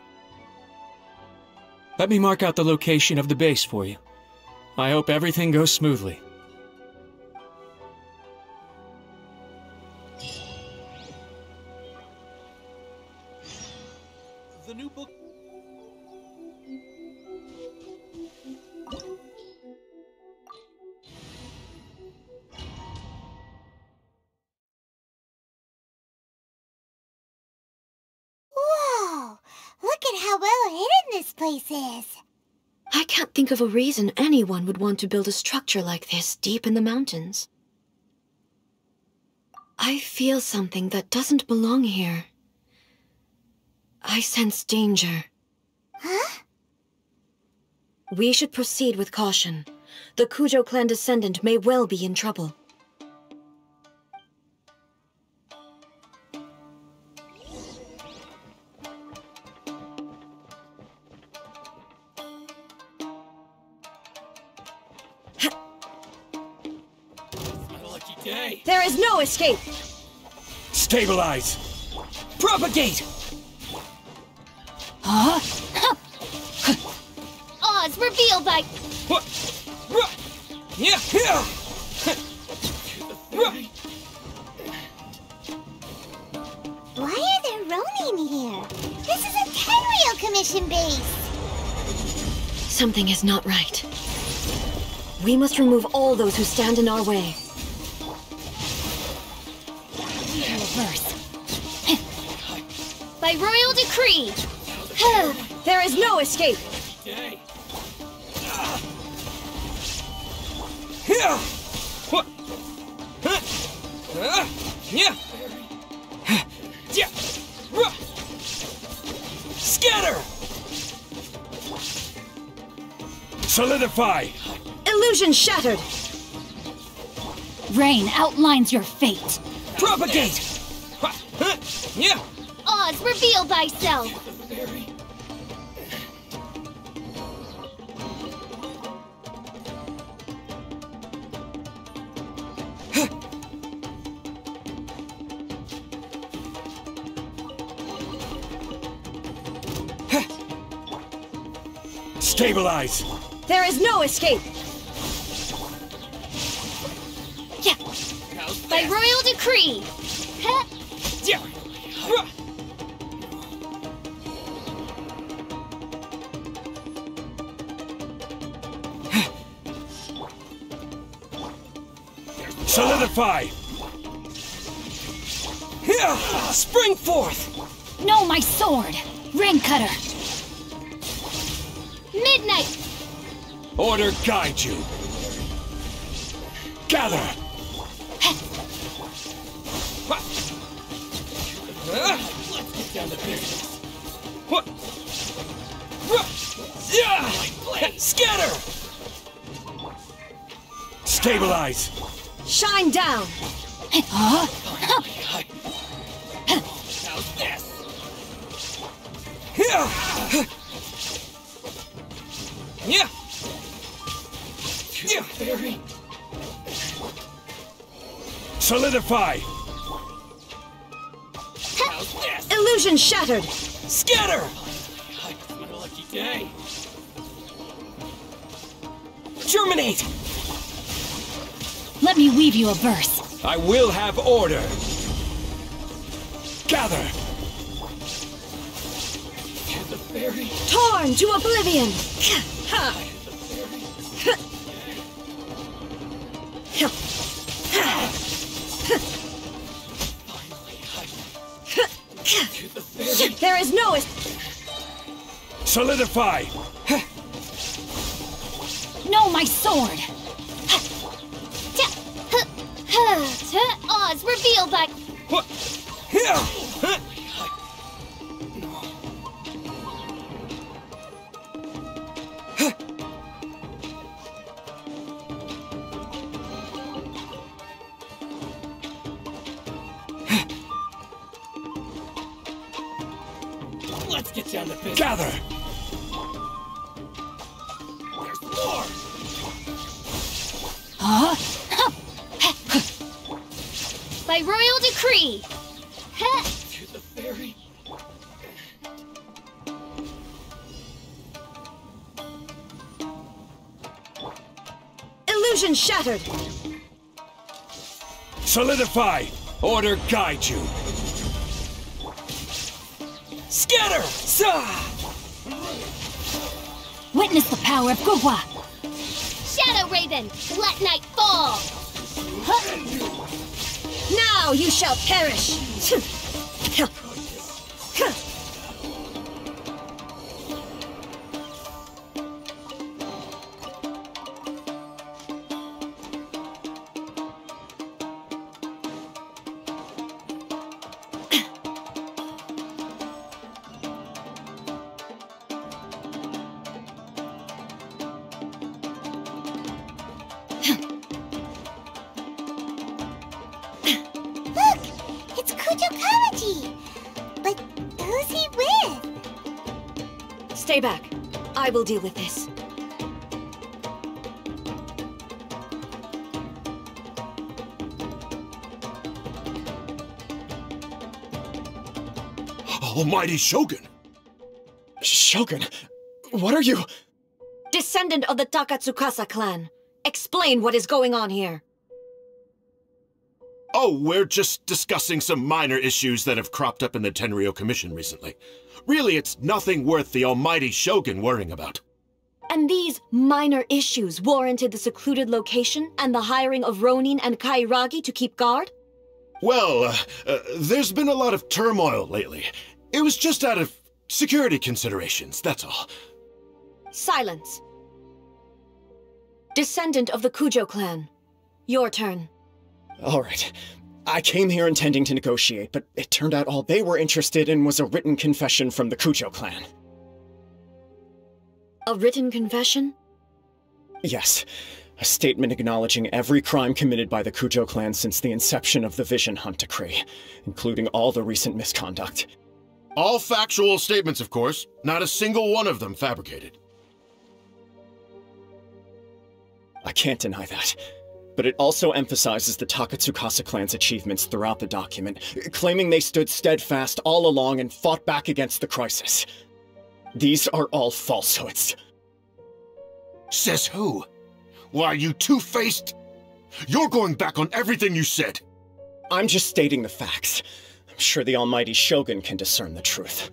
Let me mark out the location of the base for you. I hope everything goes smoothly. The new book... Whoa! Look at how well hidden this place is. I can't think of a reason anyone would want to build a structure like this deep in the mountains. I feel something that doesn't belong here. I sense danger. Huh? We should proceed with caution. The Kujo clan descendant may well be in trouble. There is no escape! Stabilize! Propagate! Huh? Oz revealed by... Why are there Ronin here? This is a Tenryou Commission base! Something is not right. We must remove all those who stand in our way. Reverse. By royal decree! There is no escape! Scatter! Solidify! Illusion shattered! Rain outlines your fate. Propagate! Oz, reveal thyself! Stabilize! There is no escape! By royal decree! Solidify! Spring forth! No, my sword! Ring cutter! Midnight! Order guide you! Gather! Let's get down to business. Scatter! Stabilize! Shine down! How's this? Fairy. Solidify! How's this? Illusion shattered! Scatter! It's my lucky day. Germinate! Let me weave you a verse. I will have order! Gather! The fairy. Torn to oblivion! There is no... Solidify! No, my sword! Oz revealed by... Let's get down to business. Gather! There's more. By royal decree! To the fairy. Illusion shattered! Solidify! Order guide you! Scatter! Witness the power of Gugwa! Shadow Raven, let night fall! Now you shall perish! But who's he with? Stay back. I will deal with this. Almighty Shogun! Shogun, what are you... Descendant of the Takatsukasa clan. Explain what is going on here. Oh, we're just discussing some minor issues that have cropped up in the Tenryo Commission recently. Really, it's nothing worth the almighty Shogun worrying about. And these minor issues warranted the secluded location and the hiring of Ronin and Kairagi to keep guard? Well, there's been a lot of turmoil lately. It was just out of security considerations, that's all. Silence. Descendant of the Kujo clan. Your turn. All right. I came here intending to negotiate, but it turned out all they were interested in was a written confession from the Kujo clan. A written confession? Yes. A statement acknowledging every crime committed by the Kujo clan since the inception of the Vision Hunt Decree, including all the recent misconduct. All factual statements, of course. Not a single one of them fabricated. I can't deny that. But it also emphasizes the Takatsukasa clan's achievements throughout the document, claiming they stood steadfast all along and fought back against the crisis. These are all falsehoods. Says who? Why, you two-faced? You're going back on everything you said. I'm just stating the facts. I'm sure the almighty Shogun can discern the truth.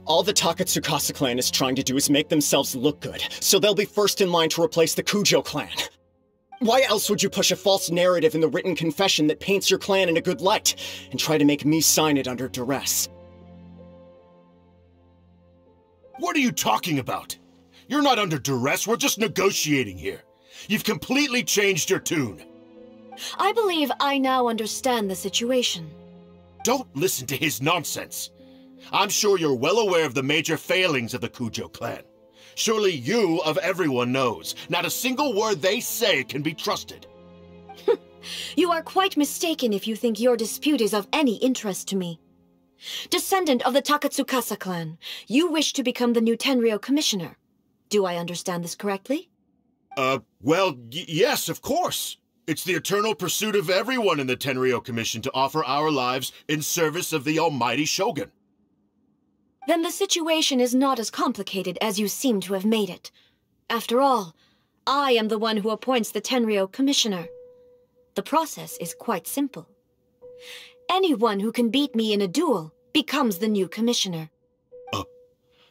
All the Takatsukasa clan is trying to do is make themselves look good, so they'll be first in line to replace the Kujo clan. Why else would you push a false narrative in the written confession that paints your clan in a good light, and try to make me sign it under duress? What are you talking about? You're not under duress, we're just negotiating here. You've completely changed your tune. I believe I now understand the situation. Don't listen to his nonsense. I'm sure you're well aware of the major failings of the Kujo clan. Surely you, of everyone, knows. Not a single word they say can be trusted. You are quite mistaken if you think your dispute is of any interest to me. Descendant of the Takatsukasa clan, you wish to become the new Tenryo commissioner. Do I understand this correctly? Well, yes, of course. It's the eternal pursuit of everyone in the Tenryo Commission to offer our lives in service of the almighty Shogun. Then the situation is not as complicated as you seem to have made it. After all, I am the one who appoints the Tenryo commissioner. The process is quite simple. Anyone who can beat me in a duel becomes the new commissioner.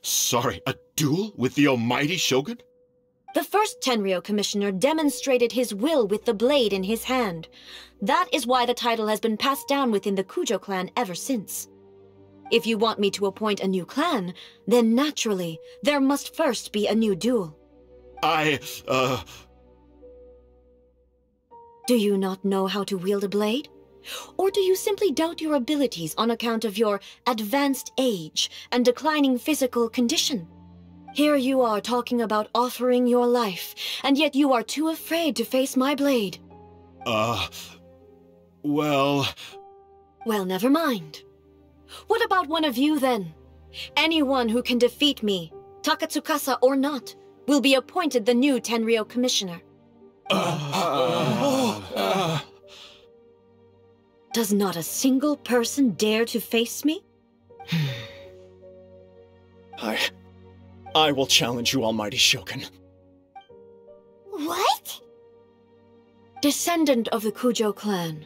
Sorry, a duel with the almighty Shogun? The first Tenryo commissioner demonstrated his will with the blade in his hand. That is why the title has been passed down within the Kujo clan ever since. If you want me to appoint a new clan, then naturally, there must first be a new duel. Do you not know how to wield a blade? Or do you simply doubt your abilities on account of your advanced age and declining physical condition? Here you are talking about offering your life, and yet you are too afraid to face my blade. Well, never mind. What about one of you, then? Anyone who can defeat me, Takatsukasa or not, will be appointed the new Tenryo commissioner. Does not a single person dare to face me? I will challenge you, almighty Shogun. What? Descendant of the Kujo clan.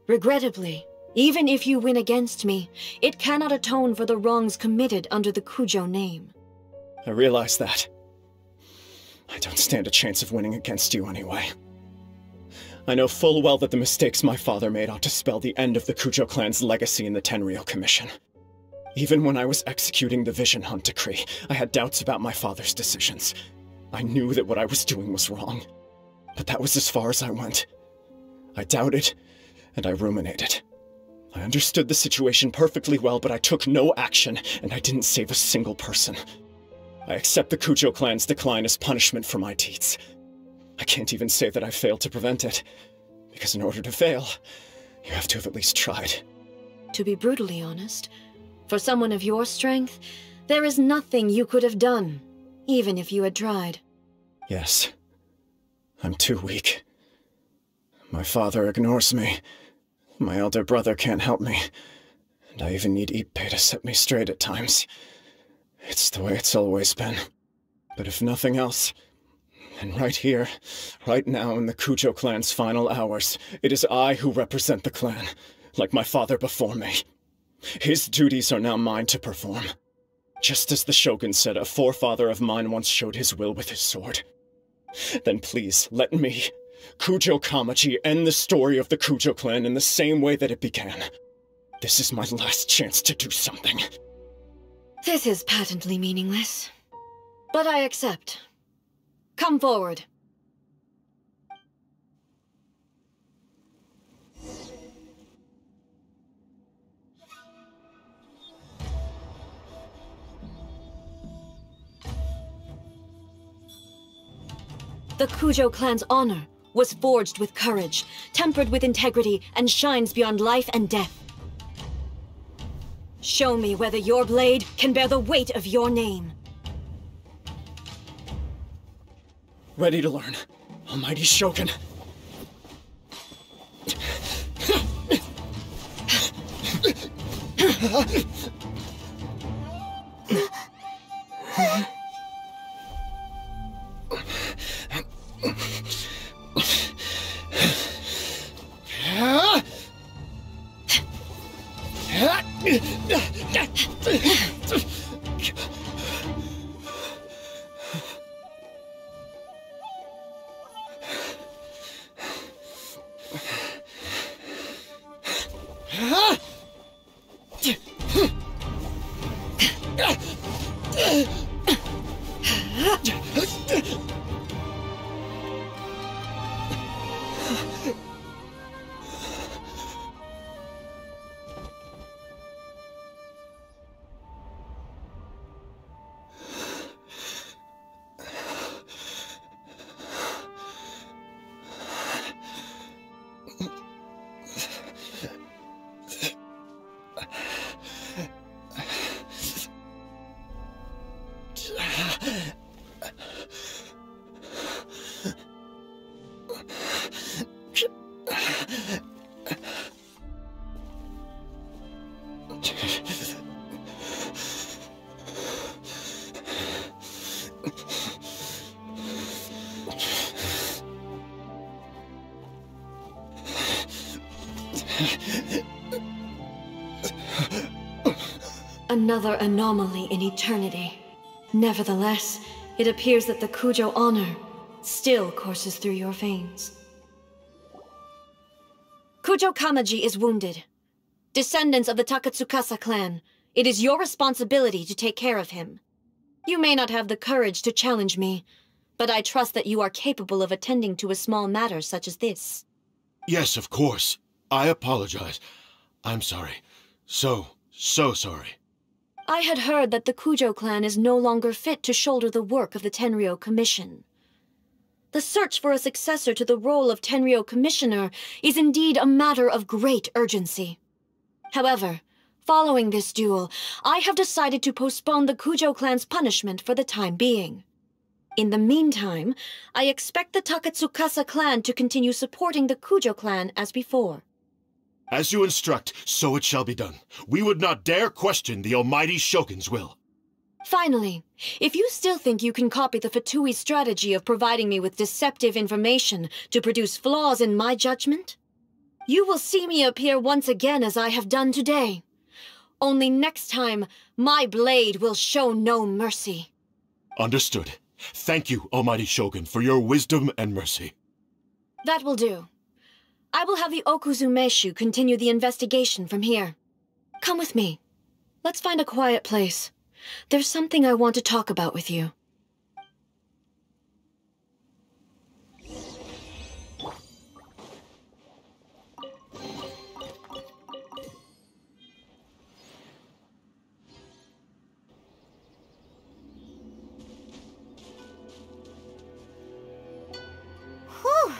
Regrettably, even if you win against me, it cannot atone for the wrongs committed under the Kujo name. I realize that. I don't stand a chance of winning against you anyway. I know full well that the mistakes my father made ought to spell the end of the Kujo clan's legacy in the Tenryo Commission. Even when I was executing the Vision Hunt decree, I had doubts about my father's decisions. I knew that what I was doing was wrong, but that was as far as I went. I doubted, and I ruminated. I understood the situation perfectly well, but I took no action, and I didn't save a single person. I accept the Kujo clan's decline as punishment for my deeds. I can't even say that I failed to prevent it, because in order to fail, you have to have at least tried. To be brutally honest, for someone of your strength, there is nothing you could have done, even if you had tried. Yes. I'm too weak. My father ignores me. My elder brother can't help me. And I even need Ippei to set me straight at times. It's the way it's always been. But if nothing else, then right here, right now in the Kujo clan's final hours, it is I who represent the clan, like my father before me. His duties are now mine to perform. Just as the Shogun said a forefather of mine once showed his will with his sword. Then please, let me, Kujo Kamaji, end the story of the Kujo clan in the same way that it began. This is my last chance to do something. This is patently meaningless. But I accept. Come forward. The Kujo clan's honor was forged with courage, tempered with integrity, and shines beyond life and death. Show me whether your blade can bear the weight of your name. Ready to learn, almighty Shogun. Another anomaly in eternity. Nevertheless, it appears that the Kujo honor still courses through your veins. Kujo Kamaji is wounded. Descendants of the Takatsukasa clan, it is your responsibility to take care of him. You may not have the courage to challenge me, but I trust that you are capable of attending to a small matter such as this. Yes, of course. I apologize. I'm sorry. So sorry. I had heard that the Kujo clan is no longer fit to shoulder the work of the Tenryou Commission. The search for a successor to the role of Tenryou Commissioner is indeed a matter of great urgency. However, following this duel, I have decided to postpone the Kujo clan's punishment for the time being. In the meantime, I expect the Takatsukasa clan to continue supporting the Kujo clan as before. As you instruct, so it shall be done. We would not dare question the almighty Shogun's will. Finally, if you still think you can copy the Fatui strategy of providing me with deceptive information to produce flaws in my judgment, you will see me appear once again as I have done today. Only next time, my blade will show no mercy. Understood. Thank you, almighty Shogun, for your wisdom and mercy. That will do. I will have the Okuzumeshu continue the investigation from here. Come with me. Let's find a quiet place. There's something I want to talk about with you. Whew.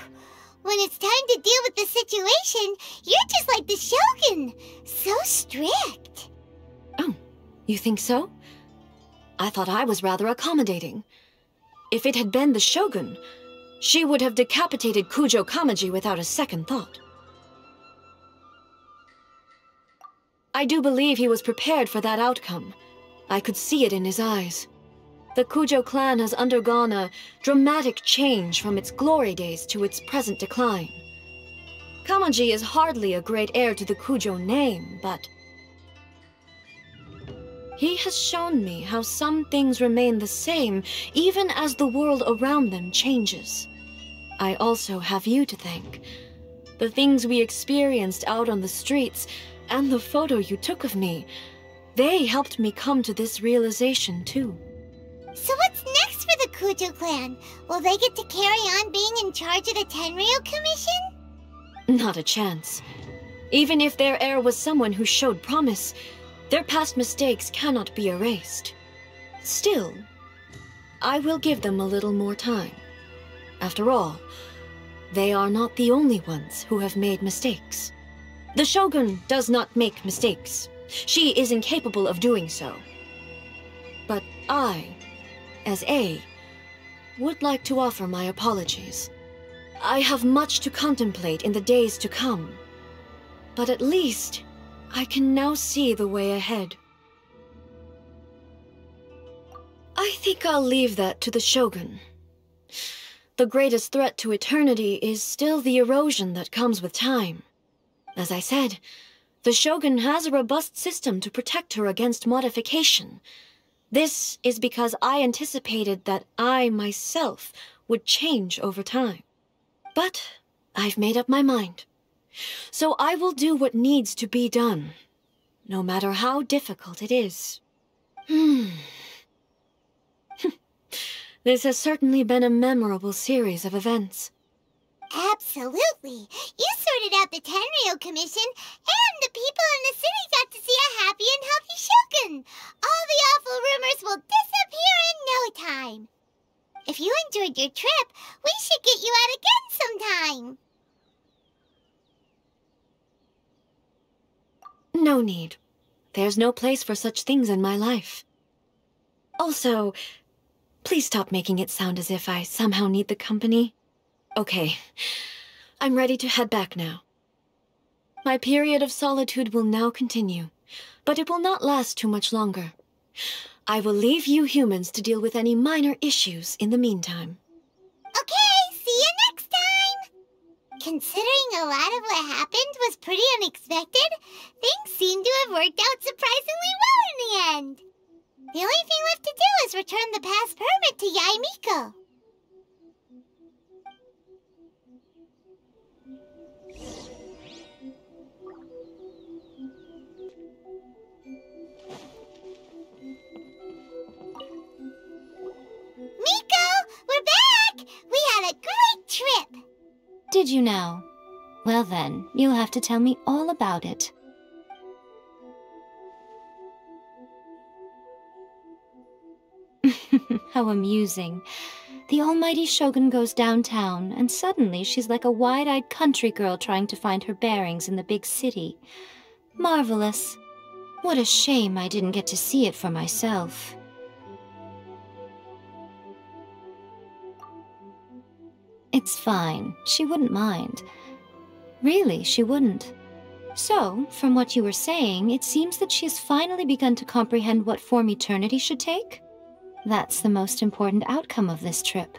When it's time to deal with the situation, you're just like the Shogun. So strict. Oh, you think so? I thought I was rather accommodating. If it had been the Shogun, she would have decapitated Kujo Kamaji without a second thought. I do believe he was prepared for that outcome. I could see it in his eyes. The Kujo clan has undergone a dramatic change from its glory days to its present decline. Kamaji is hardly a great heir to the Kujo name, but he has shown me how some things remain the same even as the world around them changes. I also have you to thank. The things we experienced out on the streets and the photo you took of me, they helped me come to this realization too. So what's next for the Kujo clan? Will they get to carry on being in charge of the Tenryou Commission? Not a chance. Even if their heir was someone who showed promise, their past mistakes cannot be erased. Still, I will give them a little more time. After all, they are not the only ones who have made mistakes. The Shogun does not make mistakes. She is incapable of doing so. But I, as A, would like to offer my apologies. I have much to contemplate in the days to come, but at least I can now see the way ahead. I think I'll leave that to the Shogun. The greatest threat to eternity is still the erosion that comes with time. As I said, The Shogun has a robust system to protect her against modification. This is because I anticipated that I myself would change over time. But I've made up my mind. So I will do what needs to be done, no matter how difficult it is. This has certainly been a memorable series of events. Absolutely. You sorted out the Tenryo Commission, and the people in the city got to see a happy and healthy Shogun. All the awful rumors will disappear in no time. If you enjoyed your trip, we should get you out again sometime. No need. There's no place for such things in my life. Also, please stop making it sound as if I somehow need the company. Okay, I'm ready to head back now. My period of solitude will now continue, but it will not last too much longer. I will leave you humans to deal with any minor issues in the meantime. Okay, see you next time! Considering a lot of what happened was pretty unexpected, things seem to have worked out surprisingly well in the end. The only thing left to do is return the pass permit to Yae Miko. Miko, we're back! We had a great trip! Did you now? Well then, you'll have to tell me all about it. How amusing. The almighty Shogun goes downtown, and suddenly she's like a wide-eyed country girl trying to find her bearings in the big city. Marvelous. What a shame I didn't get to see it for myself. It's fine. She wouldn't mind. Really, she wouldn't. So, from what you were saying, it seems that she has finally begun to comprehend what form eternity should take? That's the most important outcome of this trip.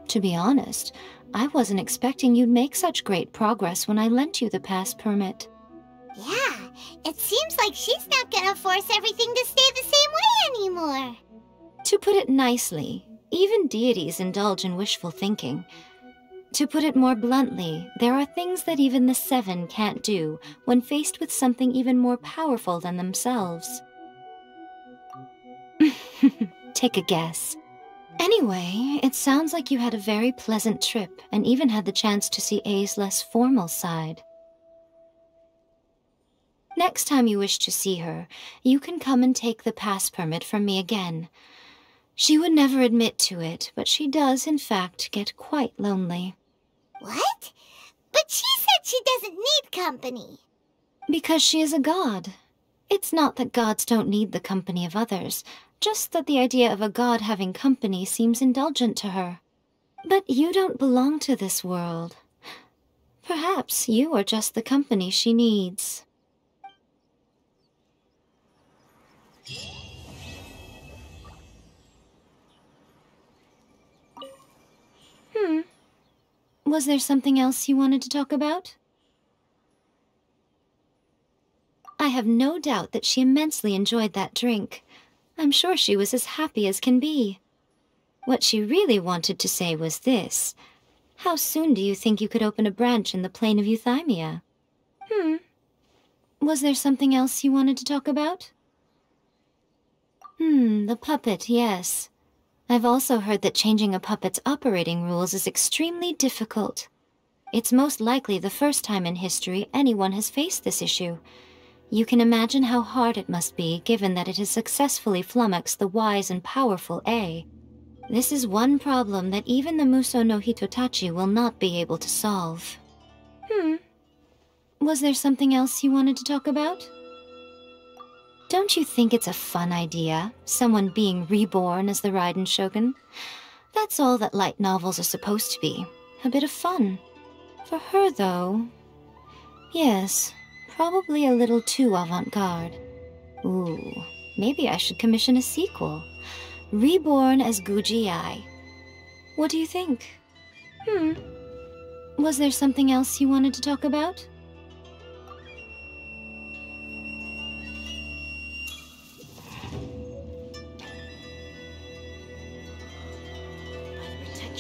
To be honest, I wasn't expecting you'd make such great progress when I lent you the pass permit. Yeah, it seems like she's not gonna force everything to stay the same way anymore. To put it nicely, even deities indulge in wishful thinking. To put it more bluntly, there are things that even the Seven can't do when faced with something even more powerful than themselves. Take a guess. Anyway, it sounds like you had a very pleasant trip and even had the chance to see A's less formal side. Next time you wish to see her, you can come and take the pass permit from me again. She would never admit to it, but she does, in fact, get quite lonely. What? But she said she doesn't need company. Because she is a god. It's not that gods don't need the company of others, just that the idea of a god having company seems indulgent to her. But you don't belong to this world. Perhaps you are just the company she needs. Was there something else you wanted to talk about? I have no doubt that she immensely enjoyed that drink. I'm sure she was as happy as can be. What she really wanted to say was this. How soon do you think you could open a branch in the plane of Euthymia? Was there something else you wanted to talk about? The puppet, yes. I've also heard that changing a puppet's operating rules is extremely difficult. It's most likely the first time in history anyone has faced this issue. You can imagine how hard it must be, given that it has successfully flummoxed the wise and powerful A. This is one problem that even the Muso no Hitotachi will not be able to solve. Was there something else you wanted to talk about? Don't you think it's a fun idea, someone being reborn as the Raiden Shogun? That's all that light novels are supposed to be, a bit of fun. For her, though, yes, probably a little too avant-garde. Ooh, maybe I should commission a sequel. Reborn as Guji Ai. What do you think? Was there something else you wanted to talk about?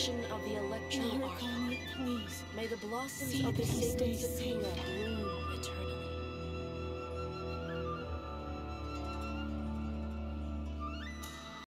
protection of the Electro Arc. Please. May the blossoms See of the that he sacred stays safe. Sakura bloom